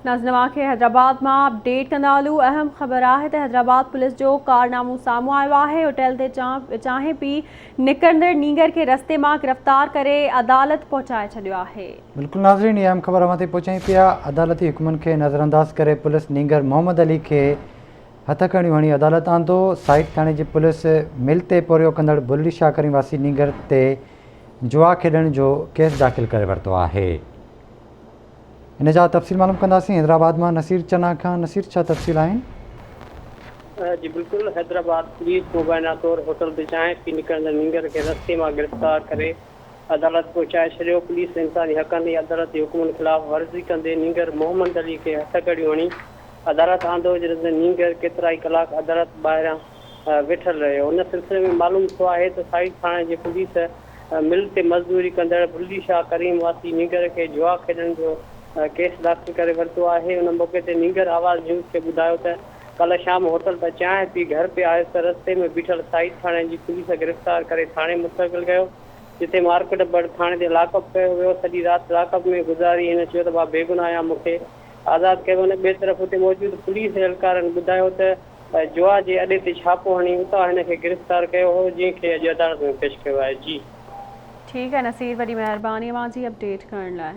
नाज़नवा खे हैदराबाद में अपडेट कंदा हलूं। अहम ख़बर है तो हैदराबाद पुलिस जो कारनामो साम्हूं आयो है। होटल ते चाहे पी निकिरंदड़ नींगर के रस्ते में गिरफ़्तार करे अदालत पहुंचाए छॾियो है। बिल्कुल नाज़रीन, ये अहम ख़बर अवां ते पहुचाई पिया। अदालती हुक्मन के नज़रअंदाज करे पुलिस नींगर मोहम्मद अली के हथकड़ियूं हणी अदालत आंदो। साइट थाने जी पुलिस मिल ते पोरियो कंदड़ बुल्ली शाह करीम वासी नींगर ते जुआ खेॾण जो केस दाख़िल करे वरितो है। इन जा तफ़सील मालूम कंदासीं हैदराबाद में नसीर चना खां। नसीर, छा तफ़सील आहिनि? जी बिल्कुल, हैदराबाद पुलिस मुबैना तौर होटल ते चांहि पी निकिरंदड़ नींगर के रस्ते में गिरफ़्तार करे अदालत पहुंचाए छॾियो। पुलिस इंसानी हक़नि जी अदालती हुकुमनि ख़िलाफ़ वर्ज़ी कंदे नींगर मोहम्मद अली के हथकड़ियूं हणी अदालत आंदो। जिते नींगर केतिरा ई कलाक अदालत ॿाहिरां वेठल रहियो। उन सिलसिले में मालूम थियो आहे त साइट थाणे जी पुलिस मिल ते मज़दूरी कंदड़ बुल्ली शाह करीम वासी नींगर के जुआ खेॾण जो केस दाख़िल करे वरितो है। उन मौके ते नींगर आवाज़ न्यूज़ के बुधायो त कल शाम होटल पर चांहि पी घर पे आयुसि त रस्ते में बीठल साइट थाने जी पुलिस गिरफ़्तार करे थाने मुंतक़िल कयो। जिते मार्केट बड़ थाने ते लॉकअप कयो वियो। सॼी राति लॉकअप में गुज़ारी। हिन चयो त मां बेगुनाह आहियां, मूंखे आज़ादु कयो वञे। ॿिए तरफ़ हुते मौजूदु पुलिस एहलकारनि ॿुधायो त जुआ जे अॾे ते छापो हणी उतां हिन खे गिरफ़्तार कयो हो, जंहिंखे अॼु अदालत में पेश कयो है। जी ठीक है नसीर, वॾी महिरबानी अवां जी अपडेट करण लाइ।